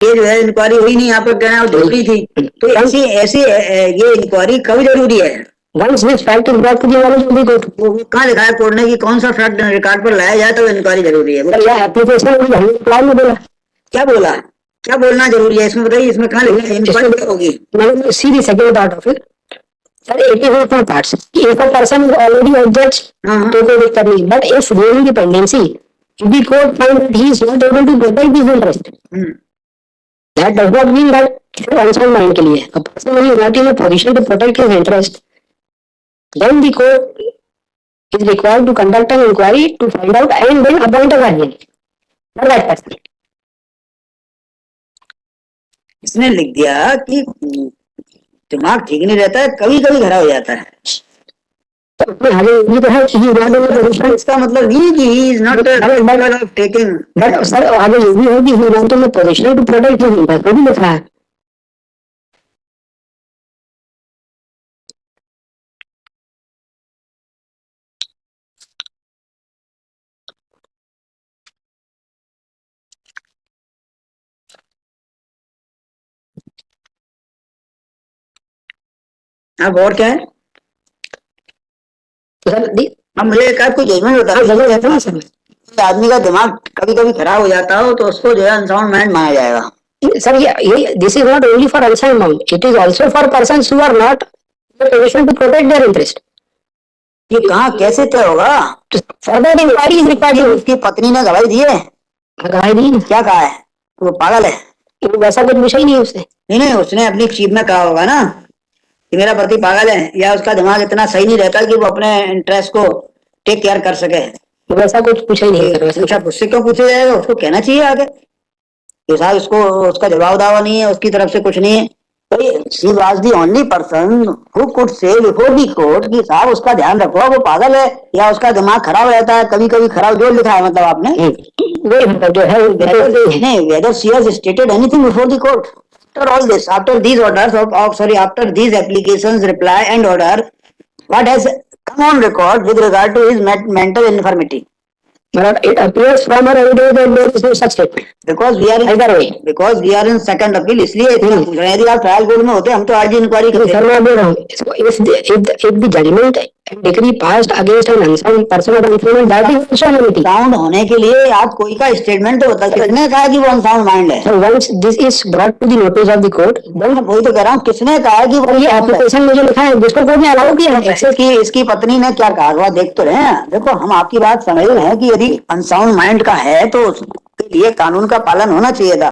ये जो है इंक्वायरी हुई नहीं, यहाँ पर कहना है झूठी थी, तो ऐसी ऐसी ये इंक्वायरी कब जरूरी है? Once this fact is brought to the knowledge of the court. कहाँ लिखा है कोर्ट ने कि कौन सा फैक्ट रिकॉर्ड पर लाया जाए तो इंक्वायरी जरूरी है? यह एप्लीकेशन में बोला, क्या बोला, क्या बोलना जरूरी है इसमें बताइए, इसमें कहाँ लिखा है इंक्वायरी होगी? See the second part of it. Sir, 84 parts. If a person is already objects, तो कोई दिक्कत नहीं. But if during the pendency, if the court finds that he is not able to protect his interest, that does not mean that unsound mind के लिए a person is not in a position to protect his interest, then the court is required to conduct an inquiry to find out and then appoint a guardian for that person. इसने लिख दिया कि दिमाग ठीक नहीं रहता है, कभी कभी खराब हो जाता है, इसका मतलब नहीं कि he is not capable of taking. But sir आगे ये भी है कि he is not in a position to protect his interest, वो भी लिखा है. अब और क्या है? अब मुझे एक कोई जजमेंट होता है सर, आदमी का दिमाग कभी कभी खराब हो जाता हो तो उसको जो है अनसाउंड माइंड माना जाएगा. सर ये this is not only for unsound mind, it is also for persons who are not in a position to protect their interest. ये कहाँ कैसे तय होगा? Further inquiry is required. उसकी पत्नी ने गवाही दी है. गवाही दी? क्या कहा है? वो पागल है, वैसा कुछ विषय नहीं है उसने. नहीं, उसने अपनी चीफ में कहा होगा ना कि मेरा पति पागल है, या उसका दिमाग इतना सही नहीं रहता कि वो अपने इंटरेस्ट को टेक केयर कर सके. वैसा कुछ पूछा ही नहीं. पूछा उससे क्यों पूछा जाएगा? उसको कहना चाहिए आगे कि साहब इसको उसका जवाब दावा नहीं है, उसकी तरफ से कुछ नहीं है. She was the only person who could say before the court कि साहब उसका ध्यान रखो, वो पागल है या उसका दिमाग खराब रहता है, कभी कभी खराब. जो लिखा है मतलब आपने जो है नहीं, whether she has stated anything before the court. After all this, after these orders after these applications, reply and order, what has come on record with regard to his mental infirmity? It appears from our evidence that there is no such statement. Because we are either way, because we are in second appeal, इसलिए इतना पूछ रहे हैं. यदि आप trial court में होते हम तो आज इंक्वायरी करते. सर मैं बोल रहा हूँ if the judgment and decree passed against an unsound person or influence, that is insanity. Sound होने के लिए आप कोई का स्टेटमेंट तो बता. किसने कहा कि वो अनसाउंड माइंड है? So once this is brought to the notice of the court, then वही तो कह रहा हूँ, किसने कहा कि वो ये एप्लीकेशन में जो लिखा है जिसको कोर्ट ने अलाउ किया है. इसकी पत्नी ने क्या कहा वह देख तो रहे हैं. देखो हम आपकी बात समझ रहे हैं कि यदि अनसाउंड माइंड का है तो उसके लिए कानून का पालन होना चाहिए था,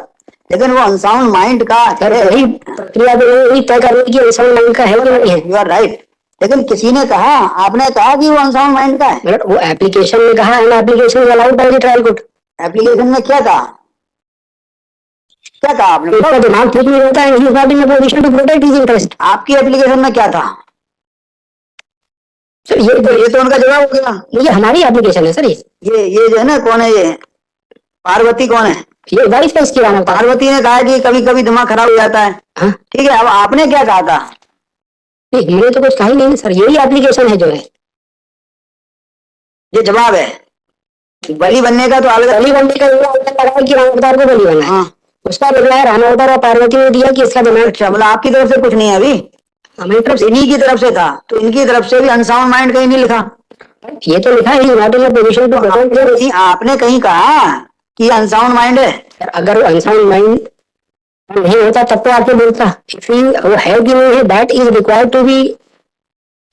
लेकिन वो अनसाउंड माइंड का वही प्रक्रिया तय करने की अनसाउंड माइंड का है कि नहीं है. You are right. लेकिन किसी ने कहा, आपने कहा कि वो अनसाउंड माइंड का है. वो एप्लीकेशन में कहा है, application is allowed by the trial court. Application में क्या कहा? क्या कहा आपने? उसका दिमाग ठीक नहीं रहता है, he is not in a position to protect his interest. आपकी एप्लीकेशन में क्या था? सर ये तो उनका जवाब हो गया. ये हमारी एप्लीकेशन है सर. ये जो है ना, कौन है ये? पार्वती कौन है? ये वाइस का इसकी राना. पार्वती ने कहा कि कभी कभी दिमाग खराब हो जाता है. ठीक है, अब आपने क्या कहा था? मैंने तो कुछ कहा ही नहीं सर, यही एप्लीकेशन है जो है. ये जवाब है. बलि बनने का तो बलि बनने का कि राम अवतार को बलि बनना है. उसका रिप्लाई राम अवतार और पार्वती ने दिया कि इसका दिमाग. अच्छा, मतलब आपकी तरफ से कुछ नहीं है अभी? हमारी तरफ से, इन्हीं की तरफ से था. तो इनकी तरफ से भी अनसाउंड माइंड कहीं नहीं लिखा. ये तो लिखा है आपने कहीं कहा कि अनसाउंड माइंड है? अगर अनसाउंड माइंड नहीं होता तब तो आपको बोलता. वो है कि नहीं है, that is required to be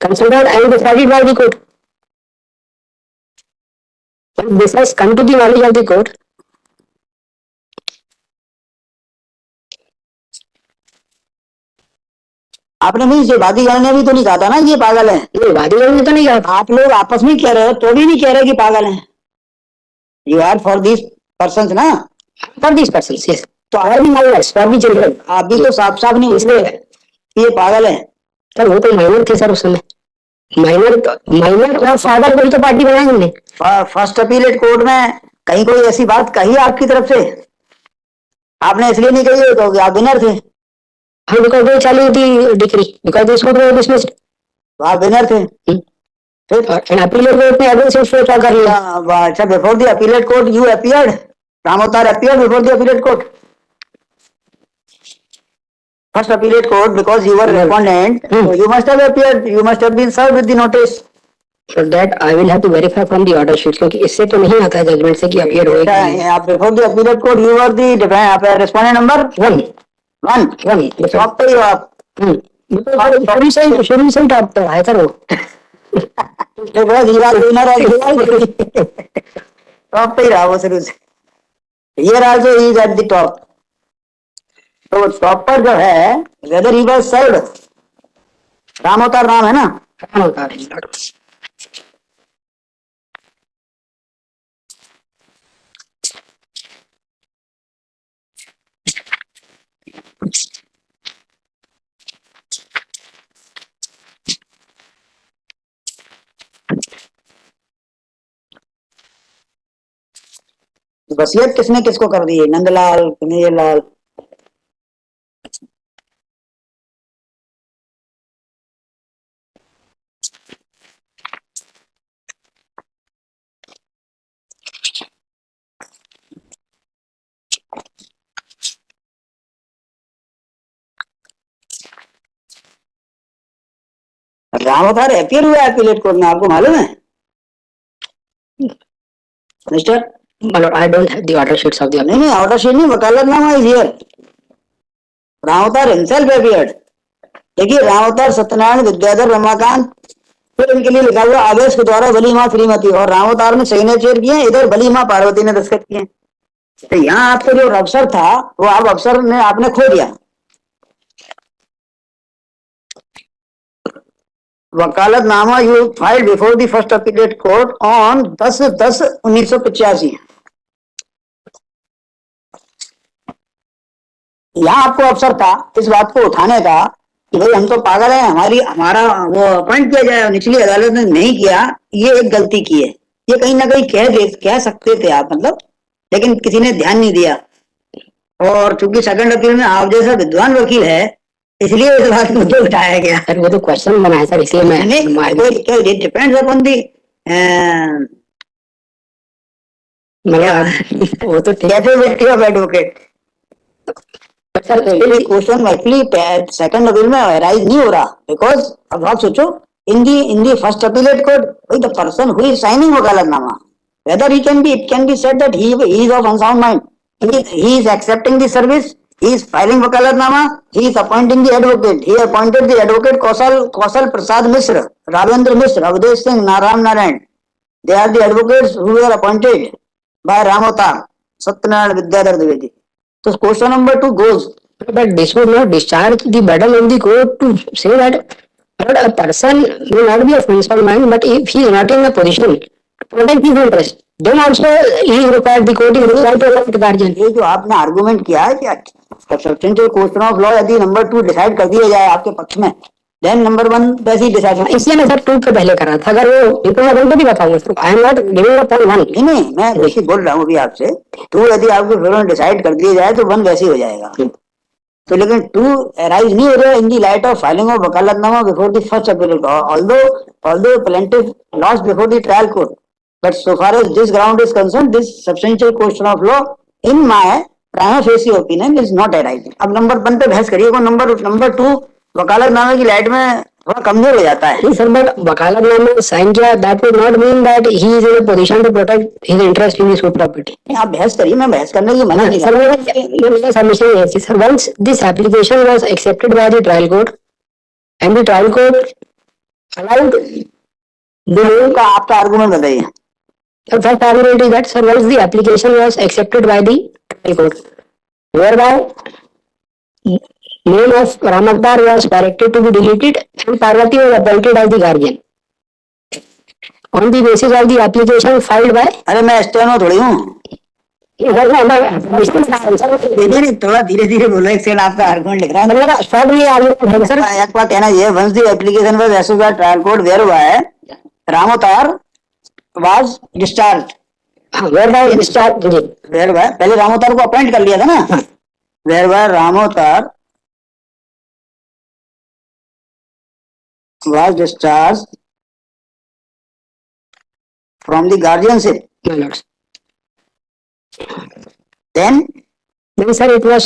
considered and decided by the court. This has come to the knowledge of the court. आपने नहीं, जो वादीगण ने भी तो नहीं कहा था ना ये पागल है. नहीं, वादीगण ने तो नहीं कहा. आप लोग आपस में कह रहे हो तो भी नहीं कह रहे कि पागल है. You are for this person ना? For this person, yes. तो और भी माइनर्स, फॉर भी चिल्ड्रन. आप भी तो साफ साफ नहीं इसलिए ये पागल है. सर वो तो माइनर थे सर उस समय. माइनर और फादर को तो पार्टी बनाई हमने. फर्स्ट अपीलेट कोर्ट में कहीं कोई ऐसी बात कही आपकी तरफ से? आपने इसलिए नहीं कही तो आप विनर थे. हाँ, बिकॉज दे चालू थी decree, because this court was dismissed. आप विनर थे. फिर अपीलेट कोर्ट ने एविडेंस विथड्रॉ कर लिया. अच्छा, before the appellate court you appeared. Ram Avtar appeared before the appellate court. first appellate court because you were respondent. So you must have appeared. You must have been served with the notice. So that I will have to verify from the order sheet, क्योंकि इससे तो नहीं आता है judgement से कि appear होएगा। आप before the appellate court you were the respondent number one. Top पे ही हो आप। शुरू से टॉप पे है सर वो। टॉप पे ही रहा वो शुरू से। Here also he is at the top. तो टॉप पर जो है whether he was served, Ramotar नाम है ना? रामोतार। वसीयत किसने किसको कर दी है? नंदलाल, कन्हैयालाल। रामोतार अपीयर हुआ अपीलेट कोर्ट में, आपको मालूम है mister? I don't have the order sheets of the नहीं ऑर्डर शीट नहीं, vakalatnama is here. Ramotar himself appeared. देखिए रामोतार सत्यनारायण विद्याधर रमाकांत, फिर इनके लिए लिखा हुआ आदेश के द्वारा बली मां श्रीमती, और रामोतार ने सिग्नेचर किए, इधर बली मां पार्वती ने दस्तखत किए। तो यहाँ आपको जो अफसर था वो आप अफसर ने आपने खो दिया। Vakalatnama you filed before the first appellate court on 10/10/1985। यहाँ आपको अवसर था इस बात को उठाने का कि भाई हम तो पागल हैं, हमारा वो अपॉइंट किया जाए, निचली अदालत ने नहीं किया, ये एक गलती की है। ये कहीं ना कहीं कह सकते थे आप, मतलब, लेकिन किसी ने ध्यान नहीं दिया। और चूंकि सेकंड अपील में आप जैसा विद्वान वकील है इसलिए इस बात को तो उठाया गया। सर वो तो क्वेश्चन बना है सर, इसलिए मैं डिपेंड्स अपॉन दी वो तो capability of advocate. Question actually second appeal में अराइज नहीं हो रहा, बिकॉज अब आप सोचो in the first appellate court the person who is signing vakalatnama, whether it can be said that he is of unsound mind, he is accepting the service, he is filing wakalatnama, he is appointing the advocate, he appointed the advocate Kausal Prasad Mishra, Ravindra Mishra, Avdesh Singh, Naram Narayan. They are the advocates who were appointed by Ramotar, Satyanarayana Vidyadhar Dwivedi. So question number 2 goes, but this would not discharge the burden on the court to say that a person may not be of unsound mind, but if he is not in a position protect his interest, then also he is required, the court is required to elect the guardian. ये जो आपने argument किया है कि substantial question of law यदि number 2 decide कर दिया जाए आपके पक्ष में, देन नंबर 1 वैसे ही डिसाइड। इसलिए मैं सर 2 के पहले करा था, अगर वो इतना तो भी बताऊंगा sir, I am not giving up on 1। नहीं मैं देखिए बोल रहा हूँ अभी आपसे 2 यदि आपके फेवर में डिसाइड कर दिया जाए तो 1 वैसे ही हो जाएगा। तो लेकिन 2 अराइज नहीं हो रहा in the light of filing of vakalatnama before the first appeal, although plaintiff lost before the trial court, but so far as this ground is concerned, this substantial question of law in my prima facie opinion is not arising। अब number 1 पे बहस करिए, number 2 वकालतनामे की light में थोड़ा कमजोर हो जाता है। सर बट वकालतनामा साइन किया, that would not mean that he is in a position to protect his interest in his property। आप बहस करिए, मैं बहस करने की मना नहीं सर। मेरा सबमिशन है sir, once this application was accepted by the trial court and the trial court allowed का आपका आर्गुमेंट बताइए। The first argument is that, sir, once the application was accepted by the trial court, whereby name of Ramatar was corrected to be deleted and Parvati was appointed as the guardian on the basis of the application filed by। अरे मैं steno थोड़ी हूँ, थोड़ा धीरे धीरे बोलो, एक second आपका आर्गुमेंट लिख रहा है सर। एक बात कहना ये, once the application was accepted by trial court whereby Ramatar was discharged, whereby discharged, whereby पहले रामोतार को अपॉइंट कर लिया था ना, whereby Ramotar was discharged from the guardianship, my lords, then sir it was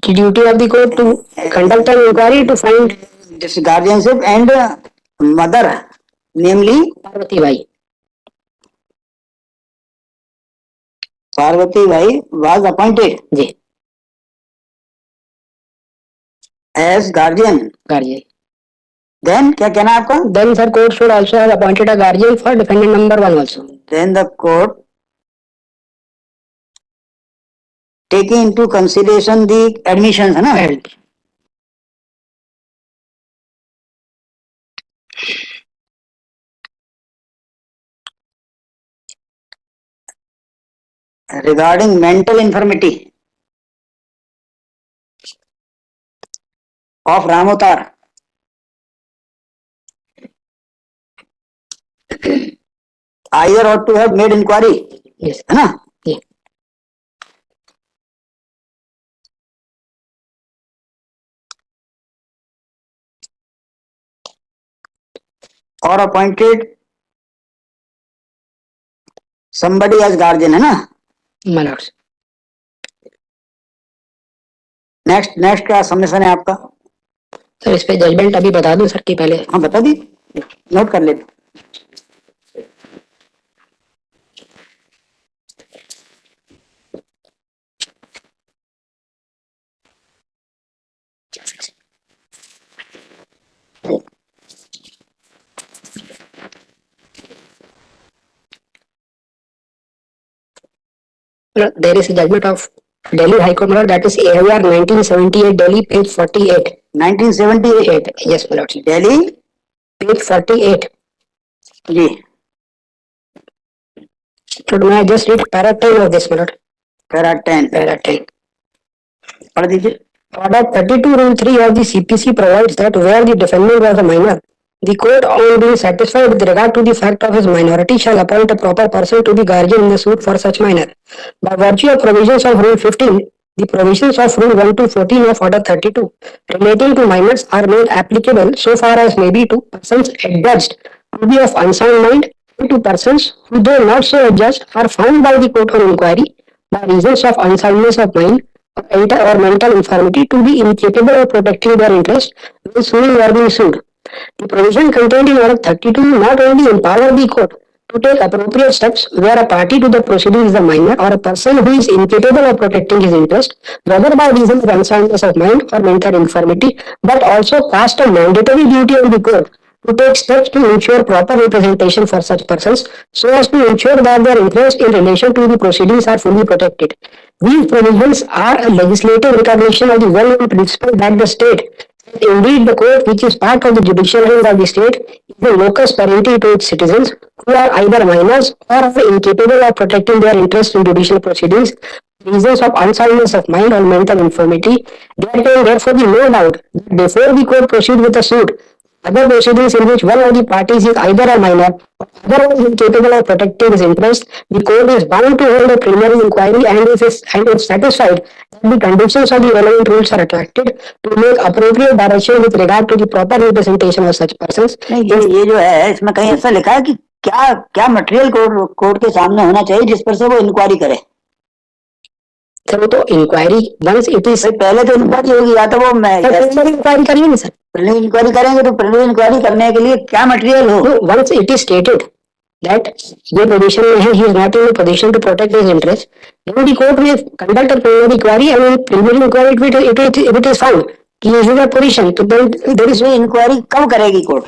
The duty of the court to conduct an inquiry to find this guardianship and mother, namely Parvati Bai. Parvati Bai was appointed ji as guardian. guardian. Then क्या कहना है आपका? Then sir, court should also have appointed a guardian for defendant number 1 also. Then the court, taking into consideration the admissions, है ना? And regarding mental infirmity of Ramotar, either ought to have made inquiry, yes, है ना? yeah. or appointed somebody as guardian, है ना? My lords. Next क्या submission है आपका? Sir इस पे जजमेंट अभी बता दूं सर कि पहले? हाँ बता दी, नोट कर लेते. There is a judgment of Delhi High Court, my lord, that is AIR 1978 Delhi, page 48. 1978 Yes, my lord. Delhi Page 48. जी. So may I just read para 10 of this, my lord? Para 10 Para 10. पढ़ दीजिए. Order 32 Rule 3 of the CPC provides that where the defendant was a minor, the court, on being satisfied with regard to the fact of his minority, shall appoint a proper person to be guardian in the suit for such minor. By virtue of provisions of Rule 15, the provisions of Rule 1 to 14 of Order 32 relating to minors are made applicable so far as may be to persons adjudged to be of unsound mind and to persons who, though not so adjudged, are found by the court on inquiry by reasons of unsoundness of mind or mental infirmity to be incapable of protecting their interest when suing or being sued. The provision contained in Order 32 not only empower the court to take appropriate steps where a party to the proceeding is a minor or a person who is incapable of protecting his interest, whether by reason of unsoundness of mind or mental infirmity, but also cast a mandatory duty on the court to take steps to ensure proper representation for such persons so as to ensure that their interests in relation to the proceedings are fully protected. These provisions are a legislative recognition of the well-known principle that the state, indeed the court, which is part of the judicial hand of the state, is the locus parentis to its citizens who are either minors or are incapable of protecting their interests in judicial proceedings, reasons of unsoundness of mind or mental infirmity. There can therefore be no doubt that before the court proceed with a suit, other proceedings in which one of the parties is either a minor or otherwise incapable of protecting his interest, the court is bound to hold a preliminary inquiry and if satisfied that the conditions of the relevant rules are attracted to make appropriate direction with regard to the proper representation of such persons. नहीं ये जो है इसमें कहीं ऐसा लिखा है कि क्या क्या मटेरियल कोर्ट के सामने होना चाहिए जिस पर से वो इंक्वायरी करे? सर वो तो इंक्वायरी वंस इट इज पहले तो इंक्वायरी होगी या तो वो इंक्वायरी करिए ना सर. प्रिलिमिनरी इंक्वायरी करेंगे तो प्रिलिमिनरी इंक्वायरी करने के लिए क्या मटेरियल हो? Once it is stated that ये पोजीशन में है, he is not in a position to protect his interest, then the court will conduct a preliminary inquiry and in preliminary inquiry it is found कि he is in a position तो then there is inquiry कब करेगी court?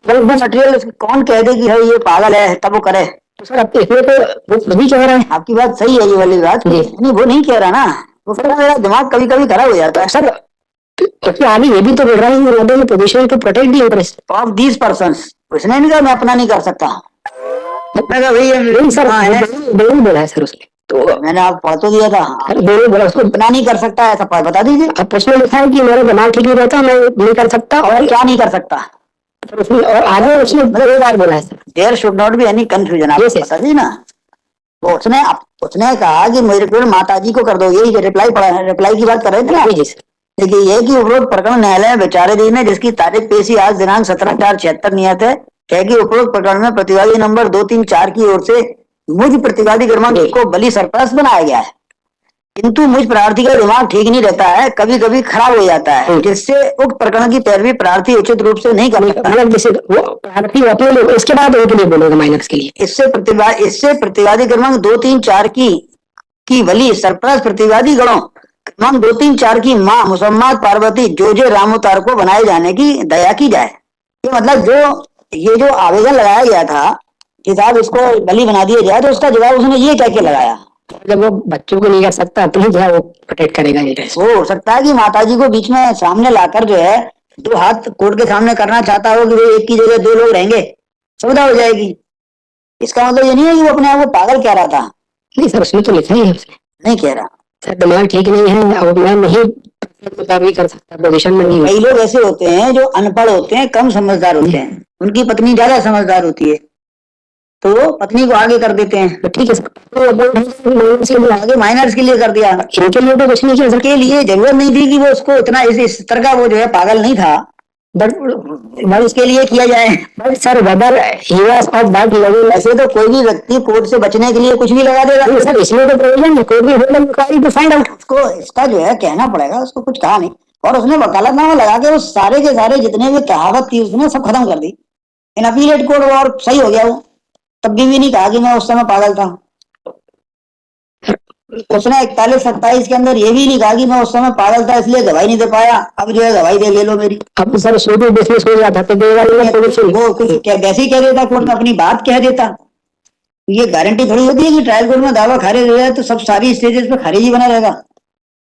वो material कौन कह दे कि ये पागल है तब वो करे? तो सर अब इसमें तो वो नहीं कह रहा है. आपकी बात सही है ये वाली बात, नहीं वो नहीं कह रहा ना, वो फिर मेरा दिमाग कभी कभी खराब हो जाता है सर. तो आगे ये भी तो बोल रहा है not in position to protect the interest of these persons. उसने नहीं कहा मैं अपना नहीं कर सकता. मैं कहा भैया नहीं सर दोनों बोला है सर उसने. तो मैंने आप पढ़ तो दिया था. दोनों बोला उसको अपना नहीं कर सकता ऐसा बता दीजिए. अब उसमें लिखा है कि मेरा दिमाग ठीक नहीं रहता, मैं नहीं कर सकता. और क्या नहीं कर सकता? उसने और आगे उसने एक बार बोला है sir there should not be any confusion. आप बता दीजिए ना. वो उसने कहा कि मेरे को माता जी को कर दो. यही रिप्लाई पड़ा है, रिप्लाई की बात कर रहे थे ना. देखिए ये कि उपरोक्त प्रकरण न्यायालय में विचाराधीन है जिसकी तारीख पेशी आज दिनांक 17/4/76 नियत है कि उपरोक्त प्रकरण में प्रतिवादी नंबर 2, 3, 4 की ओर से मुझ प्रतिवादी क्रमांक को बली सरप्रास बनाया गया है. किंतु मुझ प्रार्थी का दिमाग ठीक नहीं रहता है, कभी कभी खराब हो जाता है, जिससे उक्त प्रकरण की पैरवी प्रार्थी उचित रूप से नहीं कर सकता। मतलब जैसे वो प्रार्थी अपने लिए, उसके बाद उनके लिए बोलेगा माइनर्स के लिए। इससे प्रतिवादी क्रमांक 2, 3, 4 की वली सरप्राइज प्रतिवादी गणों क्रमांक 2, 3, 4 की माँ मुसम्मात पार्वती जोजे रामोतार को बनाए जाने की दया की जाए। ये मतलब ये जो आवेदन लगाया गया था कि साहब इसको बलि बना दिया जाए, तो उसका जवाब उसने ये कह के लगाया, जब वो बच्चों को नहीं कर सकता अपनी जो है वो प्रोटेक्ट करेगा इंटरेस्ट। हो सकता है कि माताजी को बीच में सामने लाकर जो है 2 हाथ कोर्ट के सामने करना चाहता हो कि भाई एक की जगह 2 लोग रहेंगे, सुविधा हो जाएगी। इसका मतलब ये नहीं है कि वो अपने आप को पागल कह रहा था। नहीं सर, उसमें तो लिखा ही है, उसने नहीं कह रहा सर दिमाग ठीक नहीं है और मैं नहीं मुताबिक कर सकता, पोजीशन में नहीं। कई लोग ऐसे होते हैं जो अनपढ़ होते हैं, कम समझदार होते हैं, उनकी पत्नी ज्यादा समझदार होती है, तो पत्नी को आगे कर देते हैं। तो ठीक है सर, आगे माइनर्स के लिए कर दिया, इनके लिए तो कुछ नहीं किया सर। के लिए जरूरत नहीं थी कि वो उसको इतना इस तरह का वो जो है पागल नहीं था, बट उसके लिए किया जाए। But sir weather he was of that level, ऐसे तो कोई भी व्यक्ति कोर्ट से बचने के लिए कुछ भी लगा देगा। सर इसलिए तो प्रोविजन है, कोर्ट भी hold inquiry to find out. उसको इसका जो है कहना पड़ेगा, उसको कुछ कहा नहीं, और उसने वकालतनामा लगा के उस सारे के सारे जितने भी कहावत थी उसने सब खत्म कर दी। इन अपीलेट कोर्ट और सही हो गया वो, तब भी नहीं कहा कि मैं उस समय पागल था। उसने 41-27 के अंदर ये भी नहीं कहा कि मैं उस समय पागल था इसलिए गवाही नहीं दे पाया, अब जो है गवाही दे ले लो मेरी। अब सर सूट डिसमिस हो जाता तो देगा वो कुछ वैसे ही कह देता, कोर्ट में अपनी बात कह देता। ये गारंटी थोड़ी होती है कि ट्रायल कोर्ट में दावा खारिज हो जाए तो सब सारी स्टेजेस पे खारिज ही बना रहेगा।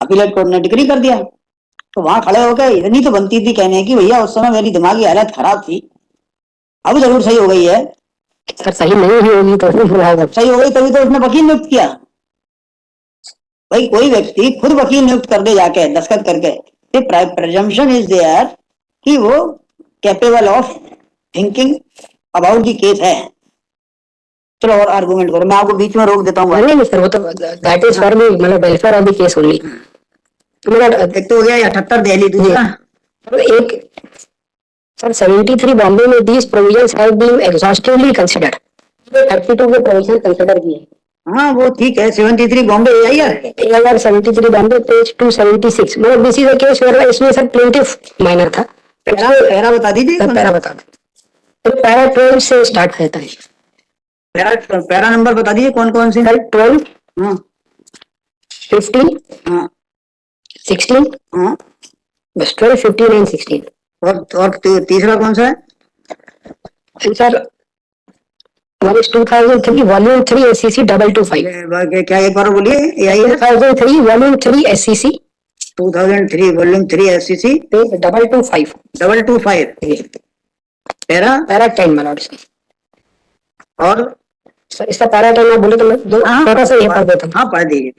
अपीलेट कोर्ट ने डिक्री कर दिया, तो वहां खड़े होकर इतनी तो बनती थी कहने की भैया उस समय मेरी दिमागी हालत खराब थी, अब जरूर सही हो गई है। सर सही नहीं हुई होगी तो सही हो गई तभी तो उसने वकील नियुक्त किया। भाई कोई व्यक्ति खुद वकील नियुक्त कर दे जाके दस्तखत करके, प्रेजम्पशन इज देयर कि वो capable of thinking about the case है। चलो और आर्गुमेंट करो, मैं आपको बीच में रोक देता हूँ। नहीं सर वो तो दैट इज फॉर मी, मतलब welfare of the case only. एक तो हो गया 78 दिल्ली, दूसरा एक सर 73 बॉम्बे में these provisions have been exhaustively considered. 32 के प्रोविजन कंसीडर किए। हाँ वो ठीक है, 73 बॉम्बे AIR 73 बॉम्बे पेज 276, मतलब this is a case where इसमें सर प्लेंटिफ माइनर था। पैरा बता दीजिए, पैरा बता दो, तो पैरा 12 से स्टार्ट रहता है। पैरा नंबर बता दीजिए कौन कौन से। 12, 15, 16, बस 12, 15 एंड 16। और तीसरा कौन सा है सर 2003 वॉल्यूम 3 SCC 225। क्या एक बार बोलिए। 2003 volume 3 SCC 2003 volume 3 SCC 225 para 10 मानोड से। और सर इसका पैरा 10 में बोले तो मैं दो छोटा सा ये पढ़ देता हूँ। हाँ पढ़ दीजिए।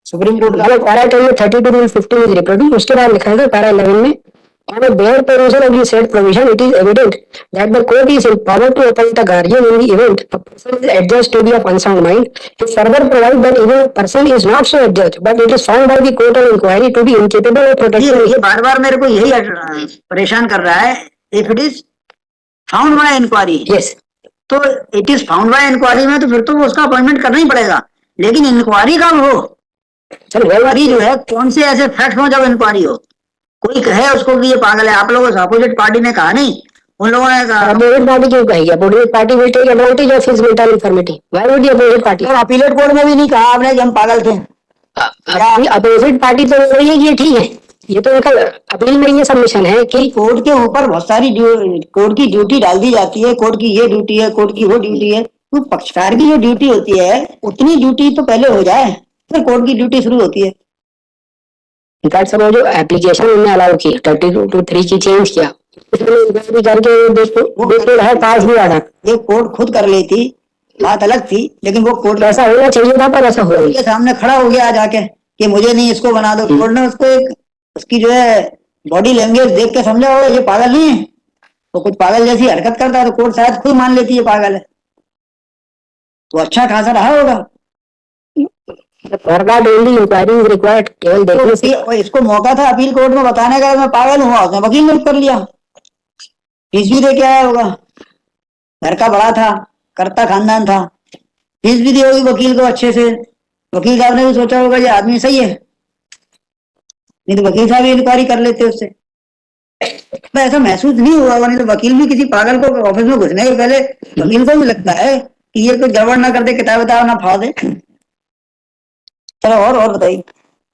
सुप्रीम कोर्ट पैरा 10 में 32 रूल 15 इज रिप्रोड्यूस, उसके बाद लिखा है पैरा 11 में on a bare perusal of the said provision it is evident that the court is in power to appoint a guardian in the event a person is adjudged to be of unsound mind. It further provides that even a person is not so adjudged but it is found by the court of inquiry to be incapable of protection. ये बार बार मेरे को यही परेशान कर रहा है। if it is found by inquiry, yes, तो it is found by inquiry में तो फिर तो उसका अपॉइंटमेंट करना ही पड़ेगा, लेकिन इंक्वायरी कब हो? इंक्वायरी जो है कौन से ऐसे फैक्ट हो जब इंक्वायरी हो? कोई कहे उसको कि ये पागल है, आप लोगों से अपोजिट पार्टी ने कहा नहीं, उन लोगों ने कहा। अपोजिट पार्टी क्यों कहेगी? Opposite party will take advantage of his mental infirmity. Why would the opposite party? और अपीलेट कोर्ट में भी नहीं कहा आपने कि हम पागल थे। अपोजिट पार्टी तो बोल रही है ये ठीक है, ये तो कल अपील में ये सबमिशन है कि कोर्ट के ऊपर बहुत सारी कोर्ट की ड्यूटी डाल दी जाती है, कोर्ट की ये ड्यूटी है, कोर्ट की वो ड्यूटी है, तो पक्षकार की जो ड्यूटी होती है उतनी ड्यूटी तो पहले हो जाए, फिर कोर्ट की ड्यूटी शुरू होती है। सर वो जो एप्लीकेशन उन्होंने अलाउ की 32 to 3 की चेंज किया, करके है पास भी आना, ये कोर्ट खुद कर लेती बात अलग थी, लेकिन वो कोर्ट ऐसा होना चाहिए था पर ऐसा हो के सामने खड़ा हो गया जाके कि मुझे नहीं इसको बना दो। कोर्ट ने उसको एक उसकी जो है बॉडी लैंग्वेज देख के समझा होगा ये पागल नहीं है, तो कुछ पागल जैसी हरकत करता है तो कोर्ट शायद खुद मान लेती है पागल है, तो अच्छा खासा रहा होगा। केवल देखने से इसको मौका था अपील कोर्ट में बताने का मैं पागल हुआ, उसने वकील नियुक्त कर लिया, फीस भी दे के आया होगा, घर का बड़ा था, करता खानदान था, फीस भी दी होगी वकील को अच्छे से, वकील साहब ने भी सोचा होगा ये आदमी सही है, नहीं तो वकील साहब इंक्वायरी कर लेते उससे। तो ऐसा महसूस नहीं हुआ, नहीं तो वकील भी किसी पागल को ऑफिस में घुसने के पहले वकील को भी लगता है कि ये कोई गड़बड़ ना कर दे, किताब बताओ ना फाड़ दे। चलो और बताइए।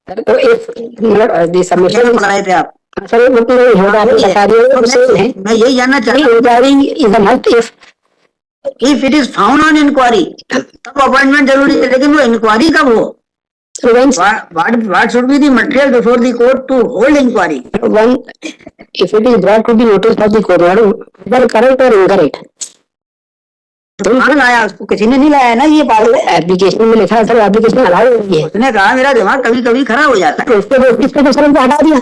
तो एक सबमिशन बनाए थे आप? सर बता दिया। मैं यही जानना चाहता हूँ, if it is found on inquiry तब अपॉइंटमेंट जरूरी है, लेकिन वो इंक्वायरी कब हो? What should be the material before the court to hold inquiry? One, if it is brought to the notice of the court, whether correct or incorrect. तो कहाँ लाया उसको? किसी ने नहीं लाया है ना ये पागल। एप्लीकेशन में लिखा है सर, एप्लीकेशन अलाउ है। उसने कहा मेरा दिमाग कभी कभी खराब हो जाता है। उसको तो सर हटा दिया।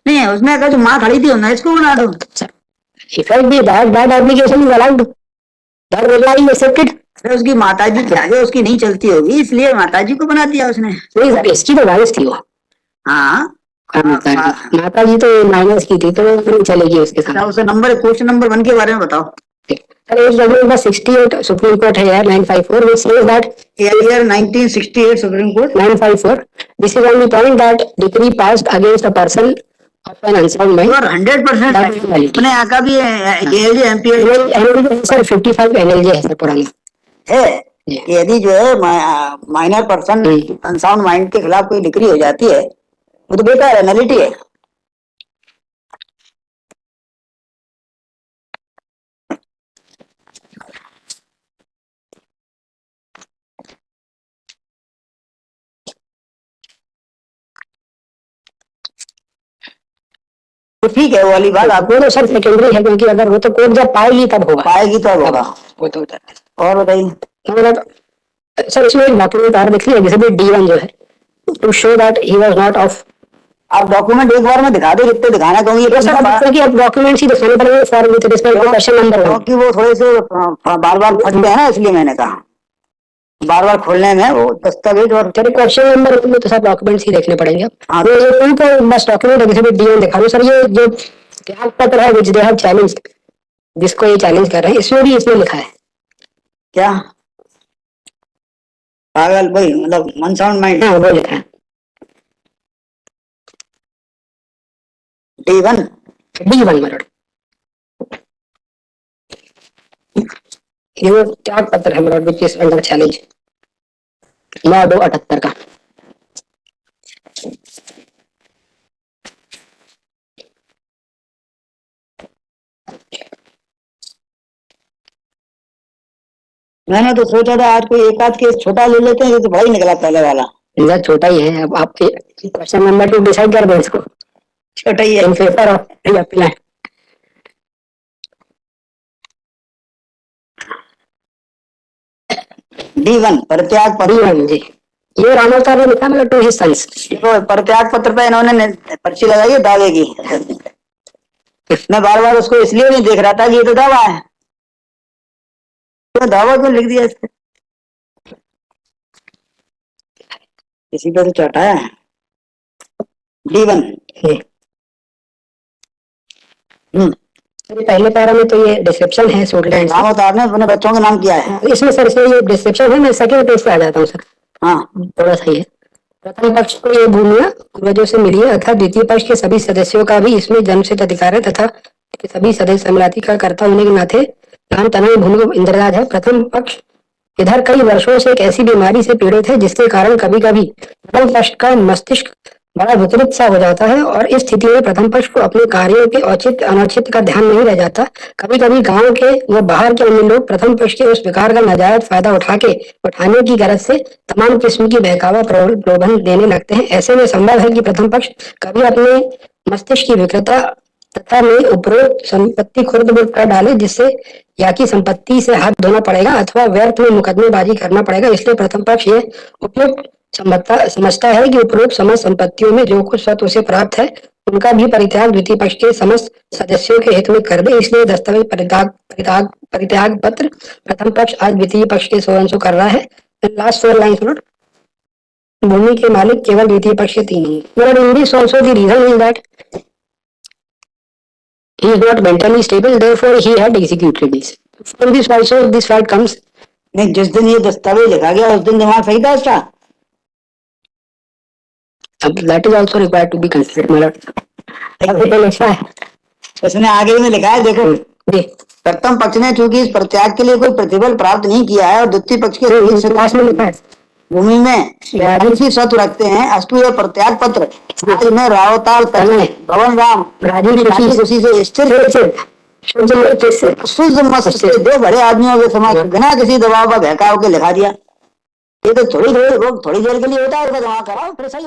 नहीं, उसने कहा जो माँ खड़ी थी ना इसको बना दो। If that application is allowed, that reply is accepted. उसकी माताजी के आगे उसकी नहीं चलती होगी, इसलिए माताजी को बना दिया उसने। नहीं सर, इसकी तो वारिस थी वो। हाँ, माताजी तो माइनस की थी, तो नहीं चलेगी उसके साथ। उसे नंबर, क्वेश्चन नंबर 1 के बारे में बताओ। सर इस जगह नंबर 68 सुप्रीम कोर्ट है यार 954, which says that year 1968 supreme court 954, this is only point that decree passed against a person of an unsound mind. 100% अपने यहाँ का भी एलजे एमपी सर 55 एनएलजे है सर पुराना है। यदि जो है माइनर पर्सन अनसाउंड माइंड के खिलाफ कोई डिग्री हो जाती है वो तो बेकार है, नलिटी है। तो ठीक है, वो वाली बात आपको तो सर सेकेंडरी है, क्योंकि अगर वो तो कोर्ट जब पाएगी तब होगा, पाएगी तब होगा। वो तो और बताइए सर इसमें एक डॉक्यूमेंट और दिख लिया जैसे भी D1 जो है, to show that he was not of. आप डॉक्यूमेंट एक बार में दिखा दो, जितने दिखाना कहूंगी सर कि आप डॉक्यूमेंट्स ही दिखाने पड़ेंगे for with respect to question number 1, क्योंकि वो थोड़े से बार-बार फटते हैं ना, इसलिए मैंने कहा बार-बार खोलने में वो दस्तावेज। और क्वेश्चन नंबर 1 में तो सब डॉक्यूमेंट्स ही देखने पड़ेंगे। हाँ, तो ये उनको बस डॉक्यूमेंट जैसे भी D1 दिखा दो सर। ये जो त्याग पत्र है विच दे हैव चैलेंज, जिसको ये चैलेंज कर रहे हैं, इसमें भी इसमें लिखा है क्या पागल भाई, मतलब अनसाउंड माइंड। हाँ, वो लिखा है D1 मेरठ। ये वो त्याग पत्र है Meerut which is under challenge 9/2/78 का। मैंने तो सोचा था आज कोई एक आध केस छोटा ले लेते हैं, ये तो बड़ा ही निकला पहले वाला। इधर छोटा ही है, अब आप क्वेश्चन नंबर 2 डिसाइड कर दो इसको, छोटा ही है। In favour of appeal. D1 परित्याग पत्र जी, ये रामोवतार ने लिखा मतलब टू हिज सन्स। परित्याग पत्र पे इन्होंने पर्ची लगाई है दावे की। मैं बार बार उसको इसलिए नहीं देख रहा था कि ये तो दावा है, तो दावा क्यों लिख दिया इसने, इसी पे तो चौटा है D1। पहले पैरा में तो ये डिस्क्रिप्शन है स्टूडेंट, रामोवतार ने अपने बच्चों का नाम किया है इसमें सर, इसमें ये डिस्क्रिप्शन है। मैं सेकंड पेज पे आ जाता हूँ सर। हाँ, थोड़ा सा ये प्रथम पक्ष को ये भूमिया पूर्वजों से मिली है अर्थात द्वितीय पक्ष के सभी सदस्यों का भी इसमें जन्मसिद्ध अधिकार है तथा सभी सदस्य सम्मति का कर्ता होने के नाते नाम तनय भूमि को इंद्रराज है। प्रथम पक्ष इधर कई वर्षों से एक ऐसी बीमारी से पीड़ित है जिसके कारण कभी कभी प्रथम पक्ष का मस्तिष्क बड़ा विचलित सा हो जाता है और इस स्थिति में प्रथम पक्ष को अपने कार्यों के औचित्य अनौचित्य का ध्यान नहीं रह जाता। कभी कभी गांव के व बाहर के अन्य लोग प्रथम पक्ष के उस विकार का नाजायज फायदा उठाने की गरज से तमाम किस्म की बहकावा प्रलोभन देने लगते हैं। ऐसे में संभव है कि प्रथम पक्ष कभी अपने मस्तिष्क की विकृता तथा में उपरोक्त संपत्ति खुर्द बुर्द कर डाले, जिससे या की संपत्ति से हाथ धोना पड़ेगा अथवा व्यर्थ में मुकदमेबाजी करना पड़ेगा। इसलिए प्रथम पक्ष ये उपयुक्त समझता है कि उपरोक्त समस्त संपत्तियों में जो कुछ स्वतः उसे प्राप्त है उनका भी परित्याग द्वितीय पक्ष के समस्त सदस्यों के हित में कर दे। इसलिए दस्तावेज परित्याग पत्र प्रथम पक्ष आज द्वितीय पक्ष के सो कर रहा है। लास्ट 4 लाइन्स नोट, भूमि के मालिक केवल द्वितीय पक्ष के 3 ही। But in this also the reason is that he is not mentally stable, therefore he had executed this. From this also this fact comes। नहीं, जिस दिन ये दस्तावेज लिखा गया उस दिन दिमाग सही था उसका, अब that is also required to be considered, मतलब अब ये लिखा है इसने आगे में लिखा है, देखो, देख प्रथम पक्ष ने चूंकि इस परित्याग के लिए कोई प्रतिफल प्राप्त नहीं किया है और द्वितीय पक्ष के लास्ट में लिखा है भूमि में राजसी सत्व रखते हैं, अस्तु यह प्रत्याग पत्र आज में रावताल तनय भवन राम राजीव खुशी से स्थिर शुद्ध मस्त से दो बड़े आदमियों के समाज बिना किसी दबाव का बहकाव के लिखा दिया। ये तो थोड़ी देर के लिए होता है, उसका दिमाग खराब फिर सही